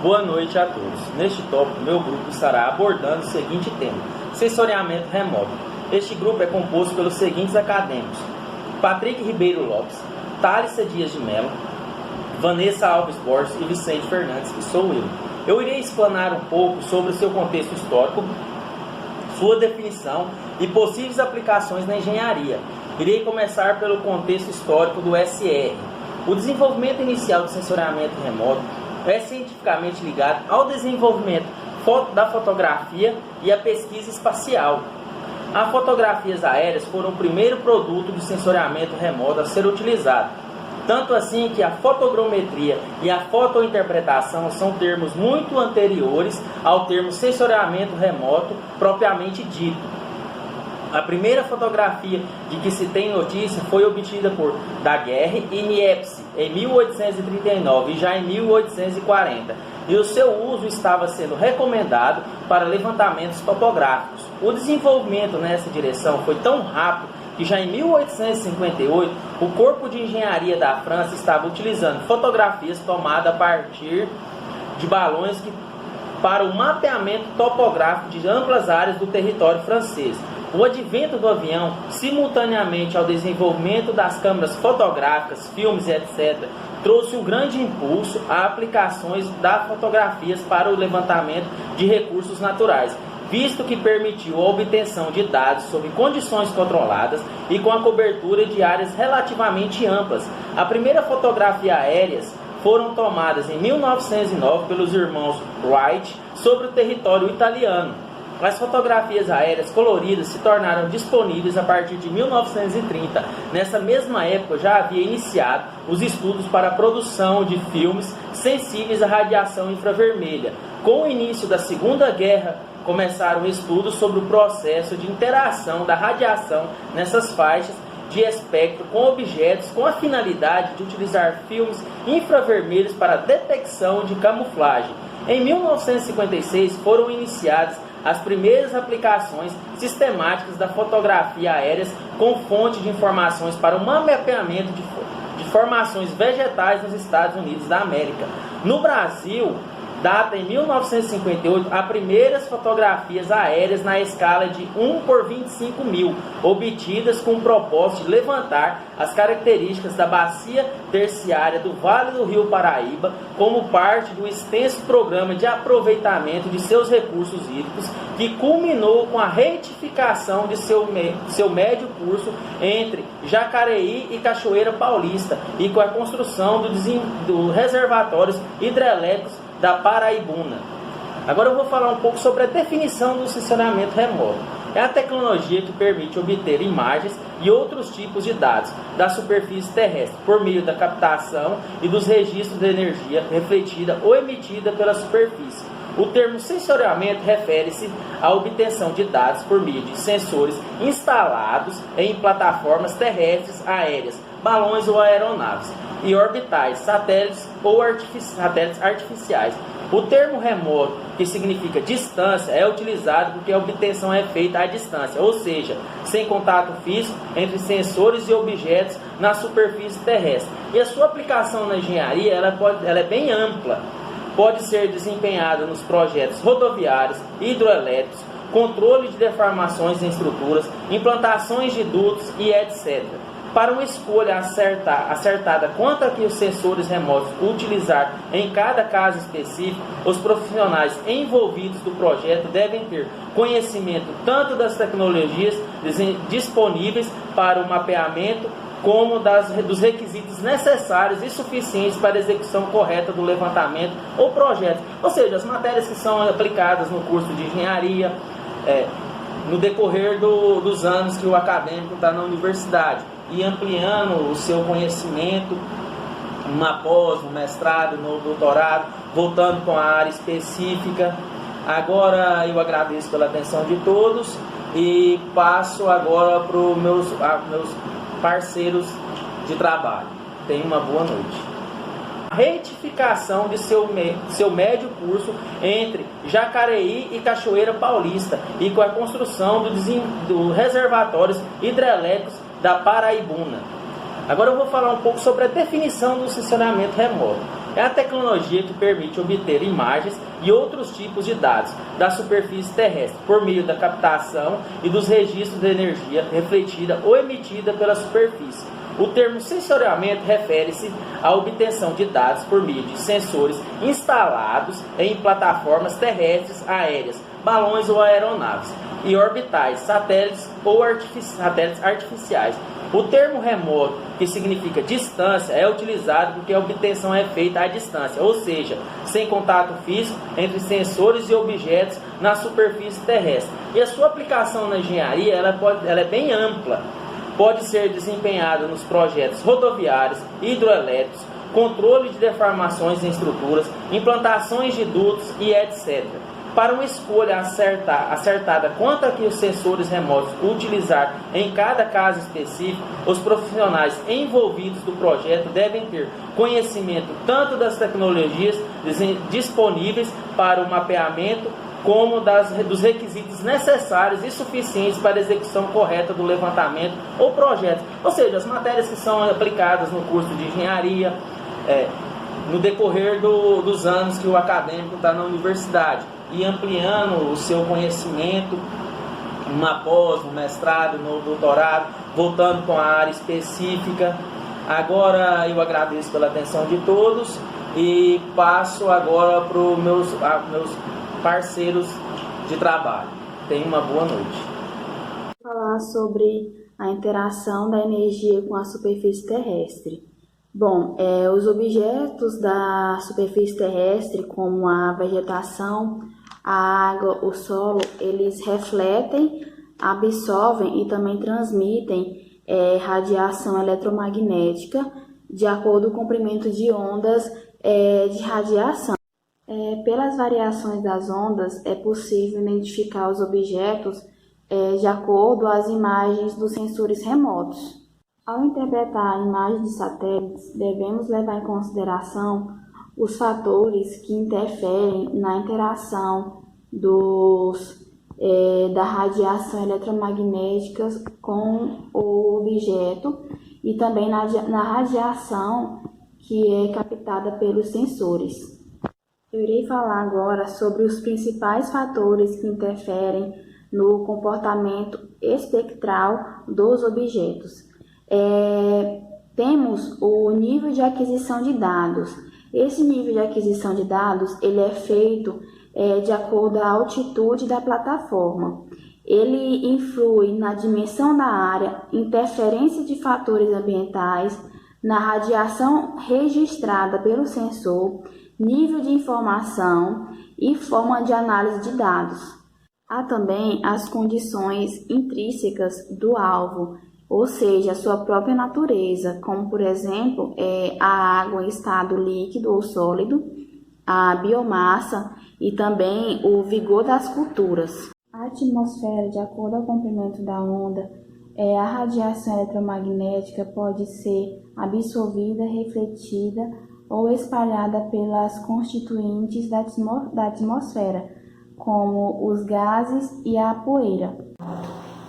Boa noite a todos. Neste tópico, meu grupo estará abordando o seguinte tema: sensoriamento remoto. Este grupo é composto pelos seguintes acadêmicos: Patrick Ribeiro Lopes, Thalissa Dias de Mello, Vanessa Alves Borges e Vicente Fernandes, que sou eu. Eu irei explanar um pouco sobre o seu contexto histórico, sua definição e possíveis aplicações na engenharia. Irei começar pelo contexto histórico do SR. O desenvolvimento inicial do sensoriamento remoto é cientificamente ligado ao desenvolvimento da fotografia e à pesquisa espacial. As fotografias aéreas foram o primeiro produto de sensoriamento remoto a ser utilizado. Tanto assim que a fotogrametria e a fotointerpretação são termos muito anteriores ao termo sensoriamento remoto propriamente dito. A primeira fotografia de que se tem notícia foi obtida por Daguerre e Niepce em 1839 e já em 1840, e o seu uso estava sendo recomendado para levantamentos topográficos. O desenvolvimento nessa direção foi tão rápido que já em 1858 o Corpo de Engenharia da França estava utilizando fotografias tomadas a partir de balões para o mapeamento topográfico de amplas áreas do território francês. O advento do avião, simultaneamente ao desenvolvimento das câmeras fotográficas, filmes e etc., trouxe um grande impulso a aplicações das fotografias para o levantamento de recursos naturais, visto que permitiu a obtenção de dados sob condições controladas e com a cobertura de áreas relativamente amplas. A primeira fotografia aéreas foram tomadas em 1909 pelos irmãos Wright sobre o território italiano. As fotografias aéreas coloridas se tornaram disponíveis a partir de 1930. Nessa mesma época já havia iniciado os estudos para a produção de filmes sensíveis à radiação infravermelha. Com o início da Segunda Guerra, começaram estudos sobre o processo de interação da radiação nessas faixas de espectro com objetos, com a finalidade de utilizar filmes infravermelhos para detecção de camuflagem. Em 1956 foram iniciadas as primeiras aplicações sistemáticas da fotografia aérea com fonte de informações para o mapeamento de formações vegetais nos Estados Unidos da América. No Brasil, data em 1958 as primeiras fotografias aéreas na escala de 1/25.000, obtidas com o propósito de levantar as características da bacia terciária do Vale do Rio Paraíba como parte do extenso programa de aproveitamento de seus recursos hídricos, que culminou com a retificação de seu médio curso entre Jacareí e Cachoeira Paulista e com a construção dos reservatórios hidrelétricos da Paraibuna. Agora eu vou falar um pouco sobre a definição do sensoriamento remoto. É a tecnologia que permite obter imagens e outros tipos de dados da superfície terrestre por meio da captação e dos registros de energia refletida ou emitida pela superfície. O termo sensoriamento refere-se à obtenção de dados por meio de sensores instalados em plataformas terrestres, aéreas, balões ou aeronaves, e orbitais, satélites ou satélites artificiais. O termo remoto, que significa distância, é utilizado porque a obtenção é feita à distância, ou seja, sem contato físico entre sensores e objetos na superfície terrestre. E a sua aplicação na engenharia ela é bem ampla. Pode ser desempenhada nos projetos rodoviários, hidroelétricos, controle de deformações em estruturas, implantações de dutos e etc. Para uma escolha acertada quanto a que os sensores remotos utilizar em cada caso específico, os profissionais envolvidos do projeto devem ter conhecimento tanto das tecnologias disponíveis para o mapeamento, como dos requisitos necessários e suficientes para a execução correta do levantamento ou projeto. Ou seja, as matérias que são aplicadas no curso de engenharia, no decorrer dos anos que o acadêmico está na universidade, e ampliando o seu conhecimento na pós, no mestrado, no doutorado, voltando com a área específica. Agora eu agradeço pela atenção de todos e passo agora para os meus parceiros de trabalho. Tenham uma boa noite. A retificação de seu médio curso entre Jacareí e Cachoeira Paulista e com a construção dos reservatórios hidrelétricos da Paraibuna. Agora eu vou falar um pouco sobre a definição do sensoriamento remoto. É a tecnologia que permite obter imagens e outros tipos de dados da superfície terrestre por meio da captação e dos registros de energia refletida ou emitida pela superfície. O termo sensoriamento refere-se à obtenção de dados por meio de sensores instalados em plataformas terrestres, aéreas, balões ou aeronaves, e orbitais, satélites ou satélites artificiais. O termo remoto, que significa distância, é utilizado porque a obtenção é feita à distância, ou seja, sem contato físico entre sensores e objetos na superfície terrestre. E a sua aplicação na engenharia ela é bem ampla. Pode ser desempenhada nos projetos rodoviários, hidroelétricos, controle de deformações em estruturas, implantações de dutos e etc. Para uma escolha acertada quanto a que os sensores remotos utilizar em cada caso específico, os profissionais envolvidos do projeto devem ter conhecimento tanto das tecnologias disponíveis para o mapeamento, como dos requisitos necessários e suficientes para a execução correta do levantamento ou projeto. Ou seja, as matérias que são aplicadas no curso de engenharia, no decorrer dos anos que o acadêmico está na universidade, e ampliando o seu conhecimento numa pós, no mestrado, no doutorado, voltando com a área específica. Agora eu agradeço pela atenção de todos e passo agora para os meus parceiros de trabalho. Tenham uma boa noite. Vou falar sobre a interação da energia com a superfície terrestre. Bom, os objetos da superfície terrestre, como a vegetação, a água, o solo, eles refletem, absorvem e também transmitem radiação eletromagnética de acordo com o comprimento de ondas de radiação. Pelas variações das ondas, é possível identificar os objetos de acordo com as imagens dos sensores remotos. Ao interpretar a imagem de satélites, devemos levar em consideração os fatores que interferem na interação da radiação eletromagnética com o objeto e também na radiação que é captada pelos sensores. Eu irei falar agora sobre os principais fatores que interferem no comportamento espectral dos objetos. Temos o nível de aquisição de dados. Esse nível de aquisição de dados ele é feito de acordo com a altitude da plataforma. Ele influi na dimensão da área, interferência de fatores ambientais, na radiação registrada pelo sensor, nível de informação e forma de análise de dados. Há também as condições intrínsecas do alvo, ou seja, a sua própria natureza, como por exemplo a água em estado líquido ou sólido, a biomassa e também o vigor das culturas. A atmosfera, de acordo com o comprimento da onda, a radiação eletromagnética pode ser absorvida, refletida ou espalhada pelas constituintes da atmosfera, como os gases e a poeira.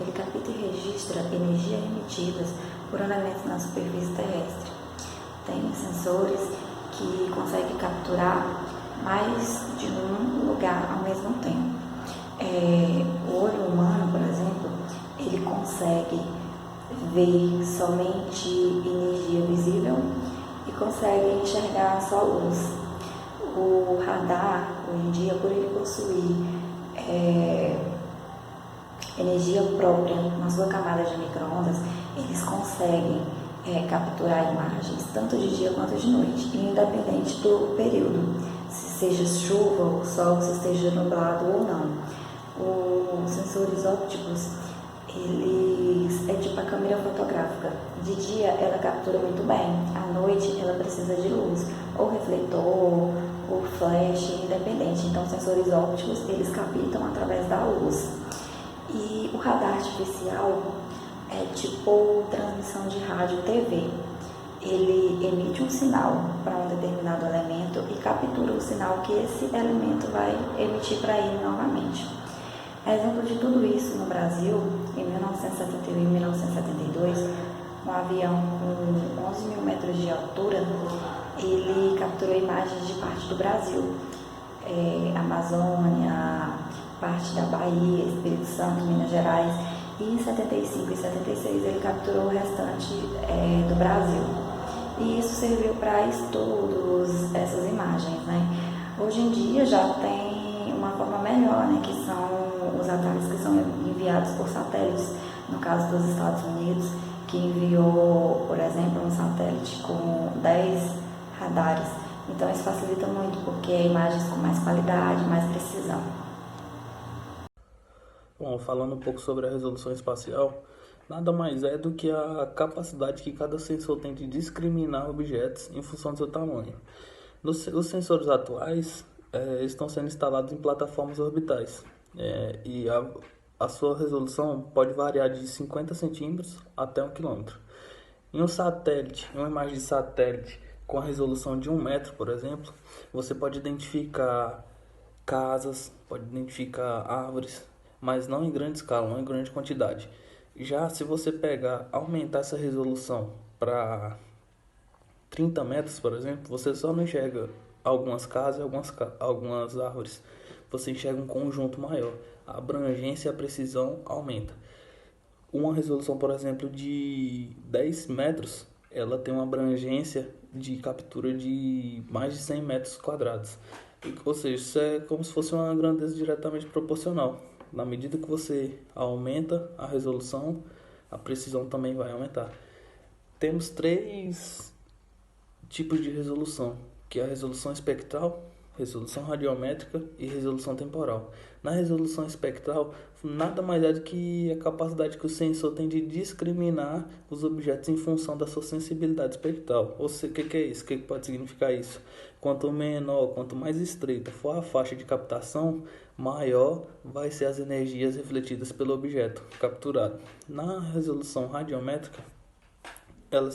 Ele capta e registra energias emitidas por elementos na superfície terrestre. Tem sensores que conseguem capturar mais de um lugar ao mesmo tempo. O olho humano, por exemplo, ele consegue ver somente energia visível e consegue enxergar só luz. O radar, hoje em dia, por ele possuir energia própria na sua camada de micro-ondas, eles conseguem capturar imagens tanto de dia quanto de noite, independente do período, se seja chuva ou sol, se esteja nublado ou não. Os sensores ópticos, eles é tipo a câmera fotográfica. De dia ela captura muito bem, à noite ela precisa de luz, ou refletor, ou flash, independente. Então os sensores ópticos, eles captam através da luz. E o radar artificial é tipo transmissão de rádio e TV. Ele emite um sinal para um determinado elemento e captura o sinal que esse elemento vai emitir para ele novamente. Exemplo de tudo isso no Brasil, em 1971 e 1972, um avião com 11 mil metros de altura, ele capturou imagens de parte do Brasil, Amazônia, parte da Bahia, Espírito Santo, Minas Gerais, e em 75 e 76 ele capturou o restante do Brasil. E isso serviu para estudos, essas imagens, né? Hoje em dia já tem uma forma melhor, né, que são os ataques que são enviados por satélites, no caso dos Estados Unidos, que enviou, por exemplo, um satélite com 10 radares. Então isso facilita muito, porque é imagens com mais qualidade, mais precisão. Bom, falando um pouco sobre a resolução espacial, nada mais é do que a capacidade que cada sensor tem de discriminar objetos em função do seu tamanho. Os sensores atuais estão sendo instalados em plataformas orbitais e a sua resolução pode variar de 50 centímetros até 1 quilômetro. Em uma imagem de satélite com a resolução de 1 metro, por exemplo, você pode identificar casas, pode identificar árvores, mas não em grande escala, não em grande quantidade. Já se você aumentar essa resolução para 30 metros, por exemplo, você só não enxerga algumas casas e algumas árvores. Você enxerga um conjunto maior. A abrangência e a precisão aumenta. Uma resolução, por exemplo, de 10 metros, ela tem uma abrangência de captura de mais de 100 metros quadrados. Ou seja, isso é como se fosse uma grandeza diretamente proporcional. Na medida que você aumenta a resolução, a precisão também vai aumentar. Temos 3 tipos de resolução, que é a resolução espectral, resolução radiométrica e resolução temporal. Na resolução espectral, nada mais é do que a capacidade que o sensor tem de discriminar os objetos em função da sua sensibilidade espectral. Ou seja, o que é isso? O que pode significar isso? Quanto menor, quanto mais estreita for a faixa de captação, maior vai ser as energias refletidas pelo objeto capturado. Na resolução radiométrica, elas